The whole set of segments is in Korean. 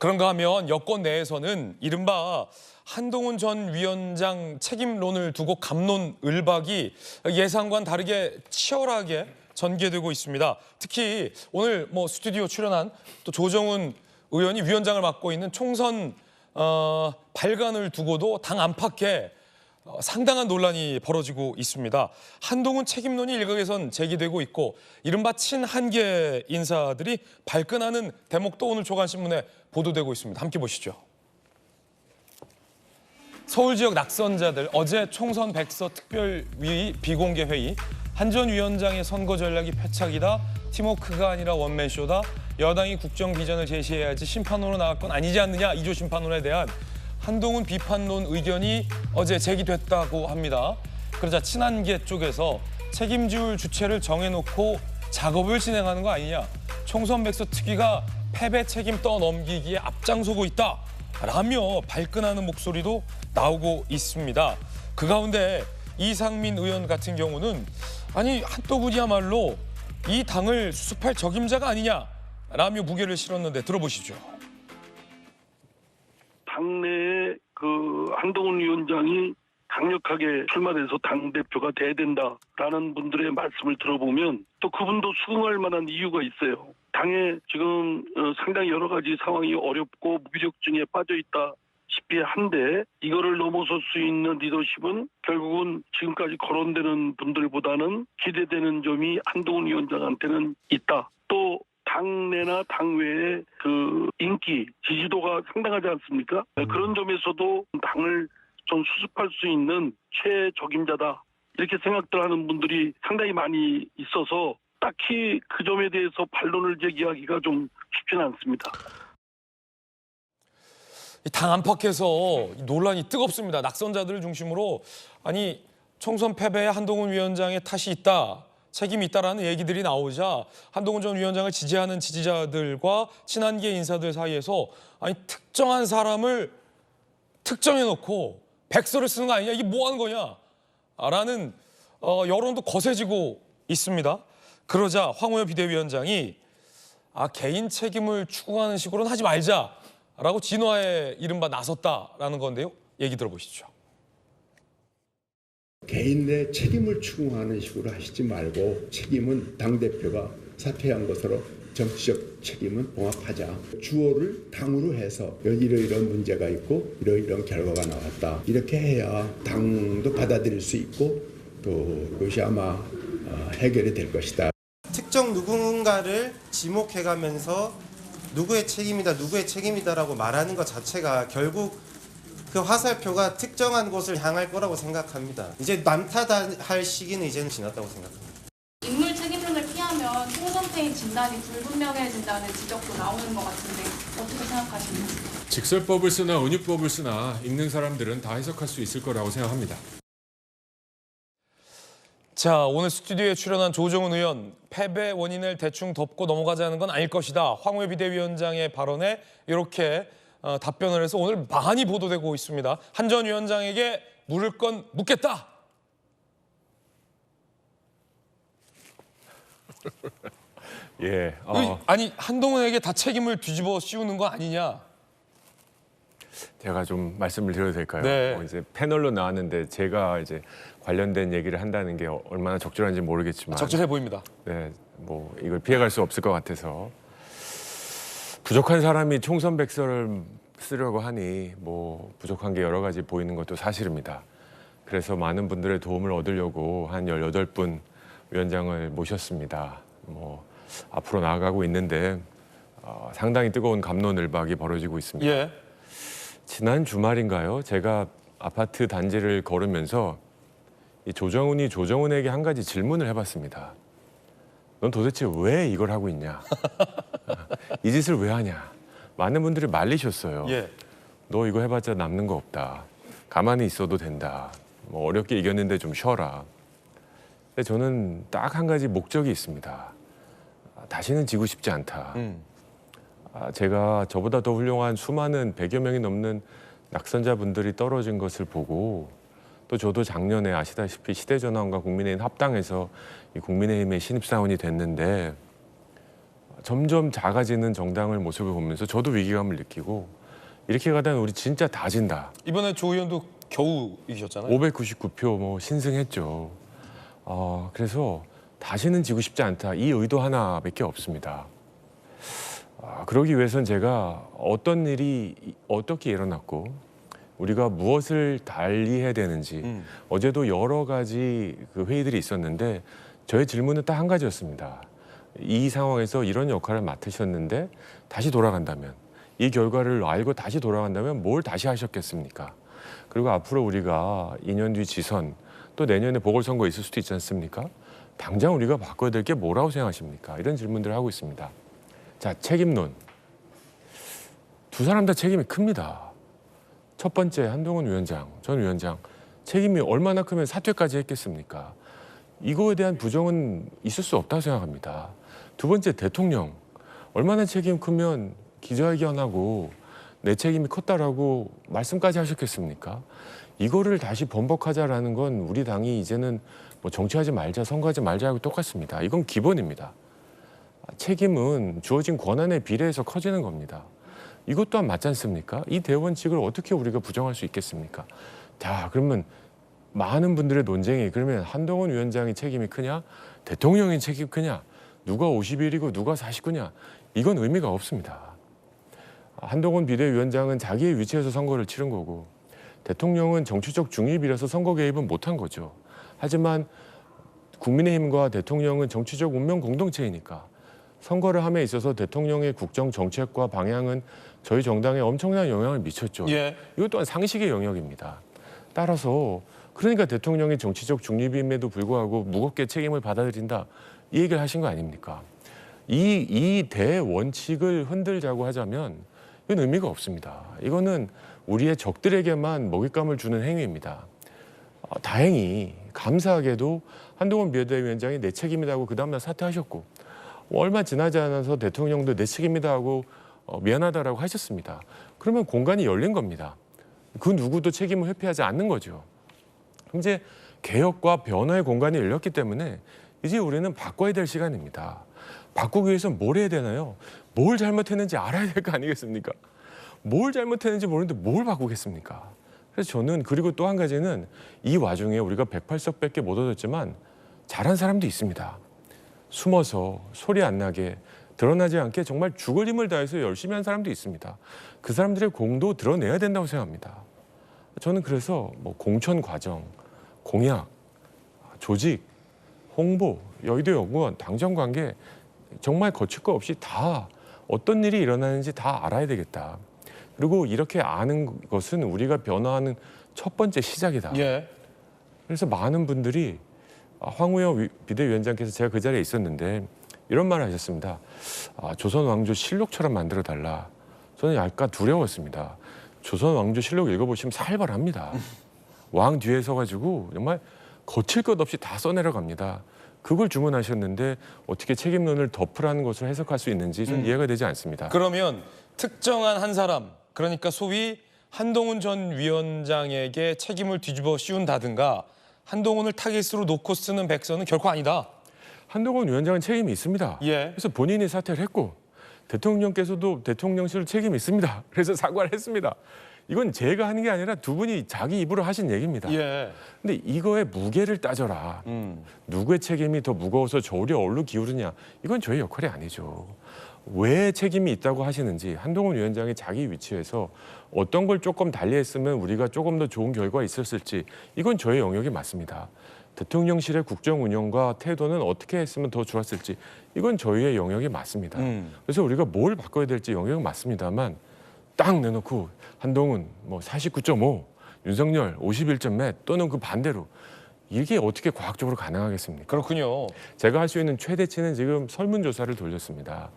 그런가 하면 여권 내에서는 이른바 한동훈 전 위원장 책임론을 두고 갑론을박이 예상과는 다르게 치열하게 전개되고 있습니다. 특히 오늘 스튜디오 출연한 또 조정훈 의원이 위원장을 맡고 있는 총선 발간을 두고도 당 안팎에 상당한 논란이 벌어지고 있습니다. 한동훈 책임론이 일각에선 제기되고 있고 이른바 친한계 인사들이 발끈하는 대목도 오늘 조간신문에 보도되고 있습니다. 함께 보시죠. 서울 지역 낙선자들 어제 총선 백서 특별위 비공개 회의. 한 전 위원장의 선거 전략이 패착이다. 팀워크가 아니라 원맨쇼다. 여당이 국정 비전을 제시해야지 심판으로 나갈 건 아니지 않느냐. 2조 심판론에 대한 한동훈 비판론 의견이 어제 제기됐다고 합니다. 그러자 친한계 쪽에서 책임질 주체를 정해놓고 작업을 진행하는 거 아니냐. 총선 백서 특위가 패배 책임 떠넘기기에 앞장서고 있다라며 발끈하는 목소리도 나오고 있습니다. 그 가운데 이상민 의원 같은 경우는 아니 한동훈이야말로 이 당을 수습할 적임자가 아니냐라며 무게를 실었는데 들어보시죠. 당내에 한동훈 위원장이 강력하게 출마돼서 당대표가 돼야 된다라는 분들의 말씀을 들어보면 또 그분도 수긍할 만한 이유가 있어요. 당에 지금 상당히 여러 가지 상황이 어렵고 무기력증에 빠져 있다시피 한데 이거를 넘어설 수 있는 리더십은 결국은 지금까지 거론되는 분들보다는 기대되는 점이 한동훈 위원장한테는 있다. 또 당내나 당외의 인기, 지지도가 상당하지 않습니까? 그런 점에서도 당을 좀 수습할 수 있는 최적임자다. 이렇게 생각들 하는 분들이 상당히 많이 있어서 딱히 그 점에 대해서 반론을 제기하기가 좀 쉽지는 않습니다. 당 안팎에서 논란이 뜨겁습니다. 낙선자들을 중심으로 아니 총선 패배에 한동훈 위원장의 탓이 있다. 책임이 있다라는 얘기들이 나오자 한동훈 전 위원장을 지지하는 지지자들과 친한계 인사들 사이에서 아니 특정한 사람을 특정해놓고 백서를 쓰는 거 아니냐, 이게 뭐 하는 거냐 라는 여론도 거세지고 있습니다. 그러자 황우여 비대위원장이 개인 책임을 추구하는 식으로는 하지 말자라고 진화에 이른바 나섰다라는 건데요. 얘기 들어보시죠. 개인 내 책임을 추구하는 식으로 하시지 말고 책임은 당대표가 사퇴한 것으로 정치적 책임은 봉합하자. 주어를 당으로 해서 이러이러한 문제가 있고 이러이러한 결과가 나왔다. 이렇게 해야 당도 받아들일 수 있고 또 그것이 아마 해결이 될 것이다. 특정 누군가를 지목해가면서 누구의 책임이다, 누구의 책임이다라고 말하는 것 자체가 결국 그 화살표가 특정한 곳을 향할 거라고 생각합니다. 이제 남 탓할 시기는 이제는 지났다고 생각합니다. 인물 책임론을 피하면 총선 패인 진단이 불분명해진다는 지적도 나오는 것 같은데 어떻게 생각하십니까? 직설법을 쓰나 은유법을 쓰나 읽는 사람들은 다 해석할 수 있을 거라고 생각합니다. 자, 오늘 스튜디오에 출연한 조정훈 의원, 패배 원인을 대충 덮고 넘어가자는 건 아닐 것이다. 황우여 비대위원장의 발언에 이렇게 답변을 해서 오늘 많이 보도되고 있습니다. 한 전 위원장에게 물을 건 묻겠다. 예. 아니 한동훈에게 다 책임을 뒤집어 씌우는 거 아니냐? 제가 좀 말씀을 드려도 될까요? 네. 이제 패널로 나왔는데 제가 이제 관련된 얘기를 한다는 게 얼마나 적절한지 모르겠지만 적절해 보입니다. 네, 이걸 피해갈 수 없을 것 같아서 부족한 사람이 총선 백서를 쓰려고 하니 부족한 게 여러 가지 보이는 것도 사실입니다. 그래서 많은 분들의 도움을 얻으려고 한 18분 위원장을 모셨습니다. 앞으로 나아가고 있는데 상당히 뜨거운 갑론을박이 벌어지고 있습니다. 예. 지난 주말인가요? 제가 아파트 단지를 걸으면서 이 조정훈이 조정훈에게 한 가지 질문을 해봤습니다. 넌 도대체 왜 이걸 하고 있냐? 이 짓을 왜 하냐? 많은 분들이 말리셨어요. 예. 너 이거 해봤자 남는 거 없다. 가만히 있어도 된다. 어렵게 이겼는데 좀 쉬어라. 근데 저는 딱 한 가지 목적이 있습니다. 다시는 지고 싶지 않다. 제가 저보다 더 훌륭한 수많은 100여 명이 넘는 낙선자분들이 떨어진 것을 보고 또 저도 작년에 아시다시피 시대전환과 국민의힘 합당해서 이 국민의힘의 신입사원이 됐는데 점점 작아지는 정당을 모습을 보면서 저도 위기감을 느끼고 이렇게 가다가 우리 진짜 다 진다. 이번에 조 의원도 겨우 이기셨잖아요. 599표 뭐 신승했죠. 그래서 다시는 지고 싶지 않다. 이 의도 하나밖에 없습니다. 그러기 위해선 제가 어떤 일이 어떻게 일어났고 우리가 무엇을 달리해야 되는지 어제도 여러 가지 그 회의들이 있었는데 저의 질문은 딱 한 가지였습니다. 이 상황에서 이런 역할을 맡으셨는데 다시 돌아간다면 이 결과를 알고 다시 돌아간다면 뭘 다시 하셨겠습니까? 그리고 앞으로 우리가 2년 뒤 지선 또 내년에 보궐선거 있을 수도 있지 않습니까? 당장 우리가 바꿔야 될 게 뭐라고 생각하십니까? 이런 질문들을 하고 있습니다. 자, 책임론. 두 사람 다 책임이 큽니다. 첫 번째 한동훈 위원장, 전 위원장 책임이 얼마나 크면 사퇴까지 했겠습니까? 이거에 대한 부정은 있을 수 없다고 생각합니다. 두 번째 대통령 얼마나 책임 크면 기자회견하고 내 책임이 컸다라고 말씀까지 하셨겠습니까? 이거를 다시 번복하자라는 건 우리 당이 이제는 뭐 정치하지 말자, 선거하지 말자하고 똑같습니다. 이건 기본입니다. 책임은 주어진 권한에 비례해서 커지는 겁니다. 이것 또한 맞지 않습니까? 이 대원칙을 어떻게 우리가 부정할 수 있겠습니까? 자, 그러면 많은 분들의 논쟁이 그러면 한동훈 위원장의 책임이 크냐? 대통령의 책임이 크냐? 누가 51이고 누가 49냐? 이건 의미가 없습니다. 한동훈 비대위원장은 자기의 위치에서 선거를 치른 거고 대통령은 정치적 중립이라서 선거 개입은 못한 거죠. 하지만 국민의힘과 대통령은 정치적 운명 공동체이니까 선거를 함에 있어서 대통령의 국정 정책과 방향은 저희 정당에 엄청난 영향을 미쳤죠. 예. 이것 또한 상식의 영역입니다. 따라서 그러니까 대통령의 정치적 중립임에도 불구하고 무겁게 책임을 받아들인다. 이 얘기를 하신 거 아닙니까? 이 대원칙을 흔들자고 하자면 이건 의미가 없습니다. 이거는 우리의 적들에게만 먹잇감을 주는 행위입니다. 다행히 감사하게도 한동훈 비대위원장이 내 책임이라고 그 다음날 사퇴하셨고 얼마 지나지 않아서 대통령도 내 책임이다 하고 미안하다라고 하셨습니다. 그러면 공간이 열린 겁니다. 그 누구도 책임을 회피하지 않는 거죠. 이제 개혁과 변화의 공간이 열렸기 때문에 이제 우리는 바꿔야 될 시간입니다. 바꾸기 위해서는 뭘 해야 되나요? 뭘 잘못했는지 알아야 될 거 아니겠습니까? 뭘 잘못했는지 모르는데 뭘 바꾸겠습니까? 그래서 저는 그리고 또 한 가지는 이 와중에 우리가 108석밖에 못 얻었지만 잘한 사람도 있습니다. 숨어서 소리 안 나게 드러나지 않게 정말 죽을 힘을 다해서 열심히 한 사람도 있습니다. 그 사람들의 공도 드러내야 된다고 생각합니다. 저는 그래서 뭐 공천 과정, 공약, 조직, 홍보, 여의도 연구원, 당정 관계 정말 거칠 거 없이 다 어떤 일이 일어나는지 다 알아야 되겠다. 그리고 이렇게 아는 것은 우리가 변화하는 첫 번째 시작이다. 예. 그래서 많은 분들이 황우여 비대위원장께서 제가 그 자리에 있었는데 이런 말을 하셨습니다. 조선 왕조 실록처럼 만들어 달라. 저는 약간 두려웠습니다. 조선 왕조 실록 읽어보시면 살벌합니다. 왕 뒤에 서가지고 정말 거칠 것 없이 다 써내려갑니다. 그걸 주문하셨는데 어떻게 책임론을 덮으라는 것을 해석할 수 있는지 좀 이해가 되지 않습니다. 그러면 특정한 한 사람, 그러니까 소위 한동훈 전 위원장에게 책임을 뒤집어 씌운다든가 한동훈을 타깃으로 놓고 쓰는 백서는 결코 아니다. 한동훈 위원장은 책임이 있습니다. 예. 그래서 본인이 사퇴를 했고 대통령께서도 대통령실 책임이 있습니다. 그래서 사과를 했습니다. 이건 제가 하는 게 아니라 두 분이 자기 입으로 하신 얘기입니다. 예. 근데 이거의 무게를 따져라. 누구의 책임이 더 무거워서 저울이 어디로 기울으냐. 이건 저희 역할이 아니죠. 왜 책임이 있다고 하시는지 한동훈 위원장이 자기 위치에서 어떤 걸 조금 달리했으면 우리가 조금 더 좋은 결과가 있었을지 이건 저의 영역이 맞습니다. 대통령실의 국정 운영과 태도는 어떻게 했으면 더 좋았을지 이건 저희의 영역이 맞습니다. 그래서 우리가 뭘 바꿔야 될지 영역은 맞습니다만 딱 내놓고 한동훈 뭐 49.5, 윤석열 51점 몇 또는 그 반대로 이게 어떻게 과학적으로 가능하겠습니까? 그렇군요. 제가 할 수 있는 최대치는 지금 설문조사를 돌렸습니다.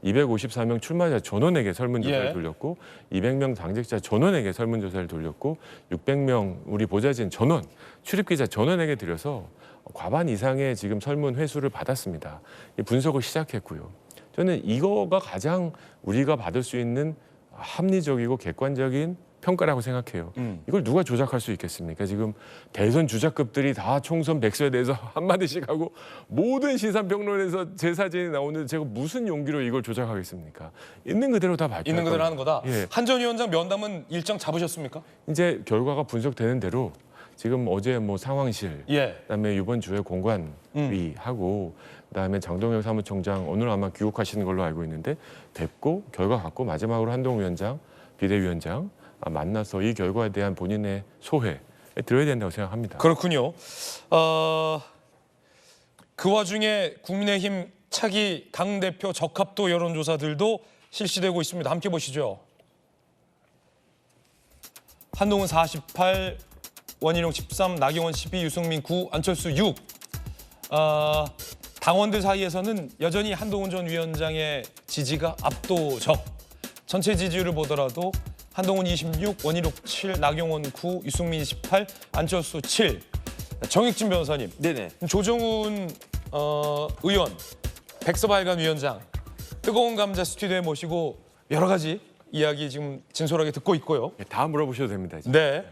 254명 출마자 전원에게 설문조사를 예. 돌렸고 200명 당직자 전원에게 설문조사를 돌렸고 600명 우리 보좌진 전원, 출입기자 전원에게 드려서 과반 이상의 지금 설문 회수를 받았습니다. 분석을 시작했고요. 저는 이거가 가장 우리가 받을 수 있는 합리적이고 객관적인 평가라고 생각해요. 이걸 누가 조작할 수 있겠습니까? 지금 대선 주자급들이 다 총선 백서에 대해서 한마디씩 하고 모든 시사평론에서 제 사진이 나오는데 제가 무슨 용기로 이걸 조작하겠습니까? 있는 그대로 다 발표. 있는 그대로 하는 거다. 예. 한 전 위원장 면담은 일정 잡으셨습니까? 이제 결과가 분석되는 대로 지금 어제 뭐 상황실, 예. 그다음에 이번 주에 공관위 하고 그다음에 장동혁 사무총장 오늘 아마 귀국하시는 걸로 알고 있는데 뵙고 결과 갖고 마지막으로 한동훈 위원장, 비대위원장 만나서 이 결과에 대한 본인의 소회 들어야 된다고 생각합니다. 그렇군요. 그 와중에 국민의힘 차기 당대표 적합도 여론조사들도 실시되고 있습니다. 함께 보시죠. 한동훈 48, 원희룡 13, 나경원 12, 유승민 9, 안철수 6. 당원들 사이에서는 여전히 한동훈 전 위원장의 지지가 압도적. 전체 지지율을 보더라도 한동훈 26, 원희룡 7, 나경원 9, 유승민 18, 안철수 7. 정익진 변호사님, 네네. 조정훈 의원, 백서발간 위원장 뜨거운 감자 스튜디오에 모시고 여러 가지 이야기 지금 진솔하게 듣고 있고요. 다 물어보셔도 됩니다. 이제. 네.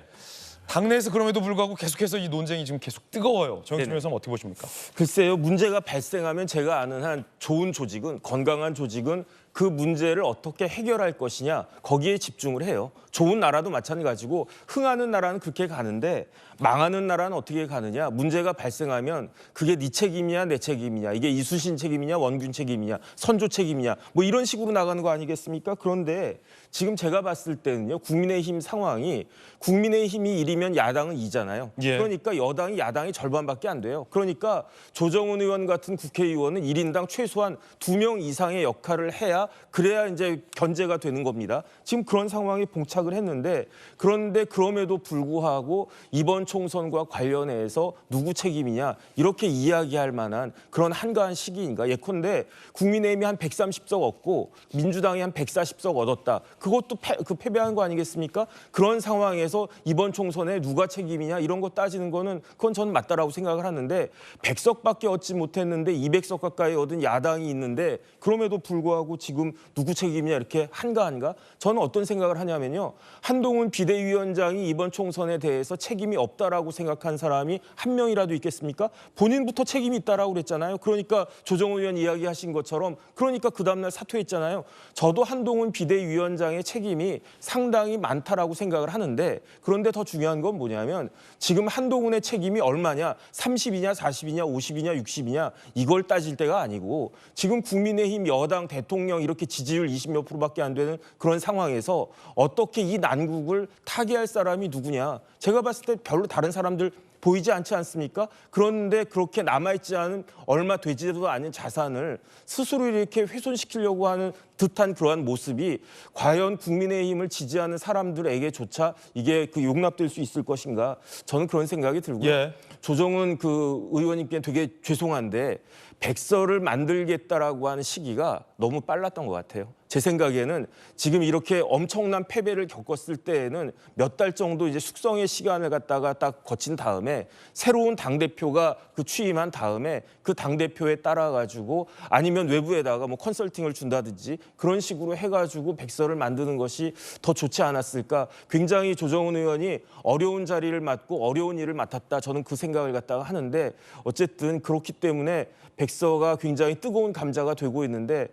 당내에서 그럼에도 불구하고 계속해서 이 논쟁이 지금 계속 뜨거워요. 정익진 네네. 변호사님 어떻게 보십니까? 글쎄요, 문제가 발생하면 제가 아는 한 좋은 조직은, 건강한 조직은 그 문제를 어떻게 해결할 것이냐, 거기에 집중을 해요. 좋은 나라도 마찬가지고 흥하는 나라는 그렇게 가는데 망하는 나라는 어떻게 가느냐. 문제가 발생하면 그게 네 책임이냐 내 책임이냐, 이게 이순신 책임이냐 원균 책임이냐 선조 책임이냐, 뭐 이런 식으로 나가는 거 아니겠습니까? 그런데 지금 제가 봤을 때는요, 국민의힘 상황이 국민의힘이 1이면 야당은 2잖아요. 예. 그러니까 여당이 야당이 절반밖에 안 돼요. 그러니까 조정훈 의원 같은 국회의원은 1인당 최소한 2명 이상의 역할을 해야, 그래야 이제 견제가 되는 겁니다. 지금 그런 상황에 봉착을 했는데, 그런데 그럼에도 불구하고 이번 총선과 관련해서 누구 책임이냐 이렇게 이야기할 만한 그런 한가한 시기인가. 예컨대 국민의힘이 한 130석 얻고 민주당이 한 140석 얻었다. 그것도 패배한 거 아니겠습니까? 그런 상황에서 이번 총선에 누가 책임이냐 이런 거 따지는 거는 그건 저는 맞다라고 생각을 하는데, 100석밖에 얻지 못했는데 200석 가까이 얻은 야당이 있는데 그럼에도 불구하고 지금 누구 책임이냐 이렇게 한가한가? 저는 어떤 생각을 하냐면요, 한동훈 비대위원장이 이번 총선에 대해서 책임이 없다라고 생각한 사람이 한 명이라도 있겠습니까? 본인부터 책임이 있다라고 그랬잖아요. 그러니까 조정훈 의원 이야기하신 것처럼, 그러니까 그 다음날 사퇴했잖아요. 저도 한동훈 비대위원장의 책임이 상당히 많다라고 생각을 하는데, 그런데 더 중요한 건 뭐냐면 지금 한동훈의 책임이 얼마냐, 30이냐 40이냐 50이냐 60이냐 이걸 따질 때가 아니고, 지금 국민의힘 여당 대통령 이렇게 지지율 20몇 %밖에 안 되는 그런 상황에서 어떻게 이 난국을 타개할 사람이 누구냐. 제가 봤을 때 별로 다른 사람들 보이지 않지 않습니까? 그런데 그렇게 남아있지 않은 얼마 되지도 않은 자산을 스스로 이렇게 훼손시키려고 하는 듯한 그러한 모습이 과연 국민의힘을 지지하는 사람들에게조차 이게 용납될 수 있을 것인가? 저는 그런 생각이 들고요. 예. 조정훈 의원님께 되게 죄송한데 백서를 만들겠다라고 하는 시기가 너무 빨랐던 것 같아요. 제 생각에는 지금 이렇게 엄청난 패배를 겪었을 때에는 몇 달 정도 이제 숙성의 시간을 갖다가 딱 거친 다음에 새로운 당대표가 취임한 다음에 그 당대표에 따라가지고 아니면 외부에다가 뭐 컨설팅을 준다든지 그런 식으로 해가지고 백서를 만드는 것이 더 좋지 않았을까. 굉장히 조정훈 의원이 어려운 자리를 맡고 어려운 일을 맡았다. 저는 그 생각을 갖다가 하는데, 어쨌든 그렇기 때문에 백서가 굉장히 뜨거운 감자가 되고 있는데,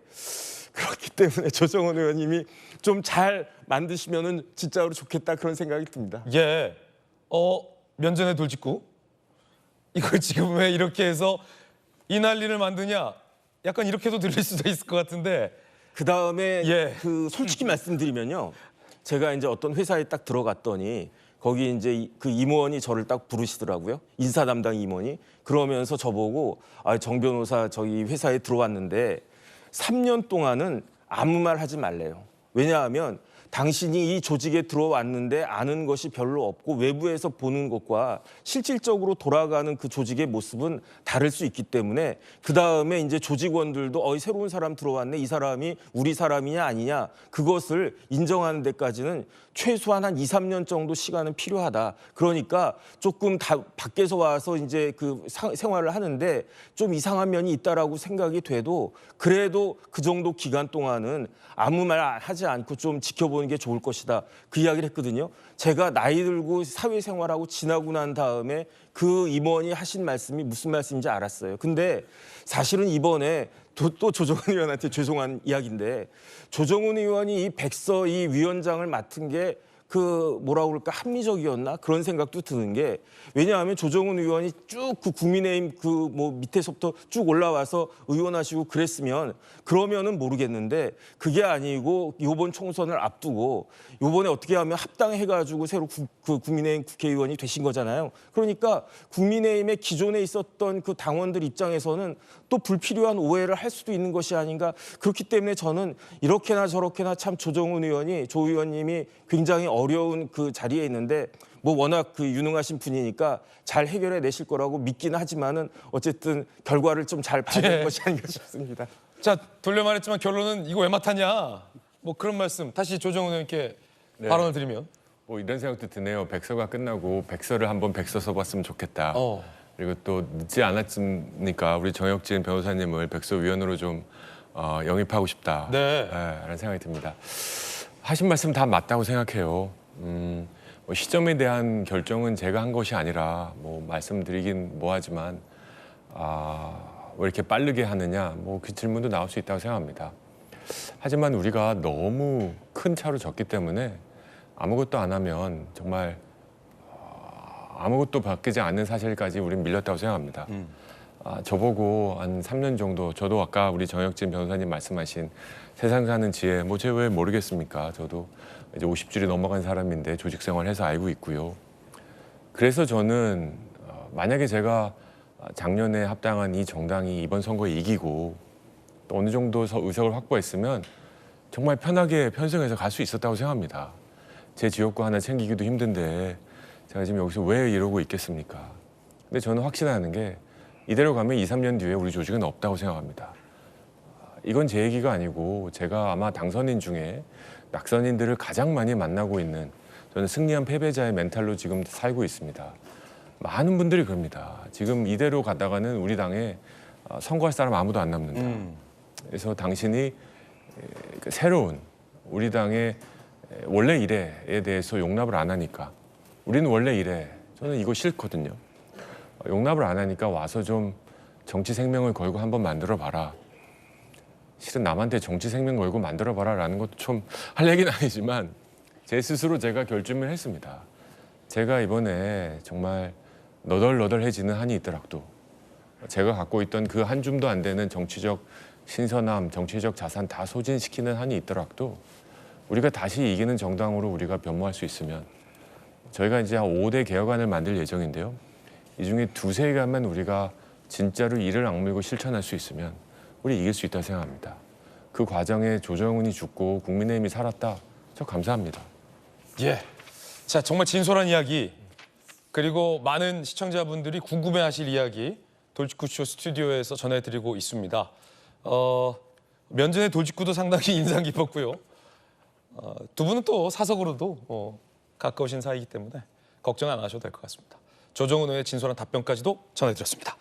그렇기 때문에 조정훈 의원님이 좀 잘 만드시면은 진짜로 좋겠다 그런 생각이 듭니다. 예. 면전에 돌직구. 이걸 지금 왜 이렇게 해서 이 난리를 만드냐? 약간 이렇게도 들릴 수도 있을 것 같은데. 그 다음에 예. 솔직히 말씀드리면요, 제가 이제 어떤 회사에 딱 들어갔더니 거기 이제 그 임원이 저를 딱 부르시더라고요. 인사 담당 임원이. 그러면서 저보고 정 변호사 저희 회사에 들어왔는데 3년 동안은 아무 말 하지 말래요. 왜냐하면 당신이 이 조직에 들어왔는데 아는 것이 별로 없고 외부에서 보는 것과 실질적으로 돌아가는 그 조직의 모습은 다를 수 있기 때문에, 그다음에 이제 조직원들도 새로운 사람 들어왔네, 이 사람이 우리 사람이냐 아니냐 그것을 인정하는 데까지는 최소한 한 2, 3년 정도 시간은 필요하다. 그러니까 조금 밖에서 와서 이제 생활을 하는데 좀 이상한 면이 있다라고 생각이 돼도 그래도 그 정도 기간 동안은 아무 말 하지 않고 좀 지켜보는 들어오는 게 좋을 것이다. 그 이야기를 했거든요. 제가 나이 들고 사회생활하고 지나고 난 다음에 그 임원이 하신 말씀이 무슨 말씀인지 알았어요. 근데 사실은 이번에 또 조정훈 의원한테 죄송한 이야기인데 조정훈 의원이 이 백서 이 위원장을 맡은 게 그 뭐라 그럴까 합리적이었나 그런 생각도 드는 게 왜냐하면 조정훈 의원이 쭉 그 국민의힘 그 뭐 밑에서부터 쭉 올라와서 의원하시고 그러면은 모르겠는데 그게 아니고 이번 총선을 앞두고 이번에 어떻게 하면 합당해가지고 새로 그 국민의힘 국회의원이 되신 거잖아요. 그러니까 국민의힘의 기존에 있었던 그 당원들 입장에서는 또 불필요한 오해를 할 수도 있는 것이 아닌가. 그렇기 때문에 저는 이렇게나 저렇게나 참 조정훈 의원이 조 의원님이 굉장히 어려운 그 자리에 있는데 뭐 워낙 그 유능하신 분이니까 잘 해결해 내실 거라고 믿기는 하지만은 어쨌든 결과를 좀 잘 봐야 될 것이 아닌가 싶습니다. 자, 돌려 말했지만 결론은 이거 왜 맡았냐? 뭐 그런 말씀 다시 조정훈 의원께 네. 발언을 드리면 뭐 이런 생각도 드네요. 백서가 끝나고 백서를 한번 백서 써봤으면 좋겠다. 그리고 또 늦지 않았으니까 우리 정혁진 변호사님을 백서위원으로 좀 영입하고 싶다. 네. 라는 생각이 듭니다. 하신 말씀 다 맞다고 생각해요. 뭐 시점에 대한 결정은 제가 한 것이 아니라 뭐 말씀드리긴 뭐하지만 왜 이렇게 빠르게 하느냐 뭐 그 질문도 나올 수 있다고 생각합니다. 하지만 우리가 너무 큰 차로 졌기 때문에 아무것도 안 하면 정말 아무것도 바뀌지 않는 사실까지 우린 밀렸다고 생각합니다. 저보고 한 3년 정도 저도 아까 우리 정혁진 변호사님 말씀하신 세상 사는 지혜 뭐 제가 왜 모르겠습니까? 저도 이제 50줄이 넘어간 사람인데 조직 생활해서 알고 있고요. 그래서 저는 만약에 제가 작년에 합당한 이 정당이 이번 선거에 이기고 또 어느 정도 의석을 확보했으면 정말 편하게 편승해서 갈 수 있었다고 생각합니다. 제 지역구 하나 챙기기도 힘든데 제가 지금 여기서 왜 이러고 있겠습니까? 근데 저는 확신하는 게 이대로 가면 2, 3년 뒤에 우리 조직은 없다고 생각합니다. 이건 제 얘기가 아니고 제가 아마 당선인 중에 낙선인들을 가장 많이 만나고 있는 저는 승리한 패배자의 멘탈로 지금 살고 있습니다. 많은 분들이 그럽니다. 지금 이대로 가다가는 우리 당에 선거할 사람 아무도 안 남는다. 그래서 당신이 새로운 우리 당의 원래 이래에 대해서 용납을 안 하니까 우리는 원래 이래. 저는 이거 싫거든요. 용납을 안 하니까 와서 좀 정치 생명을 걸고 한번 만들어 봐라. 실은 남한테 정치 생명 걸고 만들어 봐라라는 것도 좀 할 얘기는 아니지만 제 스스로 제가 결심을 했습니다. 제가 이번에 정말 너덜너덜해지는 한이 있더라도 제가 갖고 있던 그 한 줌도 안 되는 정치적 신선함, 정치적 자산 다 소진시키는 한이 있더라도 우리가 다시 이기는 정당으로 우리가 변모할 수 있으면 저희가 이제 5대 개혁안을 만들 예정인데요. 이 중에 2~3개만 우리가 진짜로 이를 악물고 실천할 수 있으면 우리 이길 수 있다고 생각합니다. 그 과정에 조정훈이 죽고 국민의힘이 살았다. 저 감사합니다. 예. 자, 정말 진솔한 이야기 그리고 많은 시청자분들이 궁금해하실 이야기 돌직구쇼 스튜디오에서 전해드리고 있습니다. 면전의 돌직구도 상당히 인상 깊었고요. 두 분은 또 사석으로도 가까우신 사이이기 때문에 걱정 안 하셔도 될 것 같습니다. 조정훈 의원의 진솔한 답변까지도 전해드렸습니다.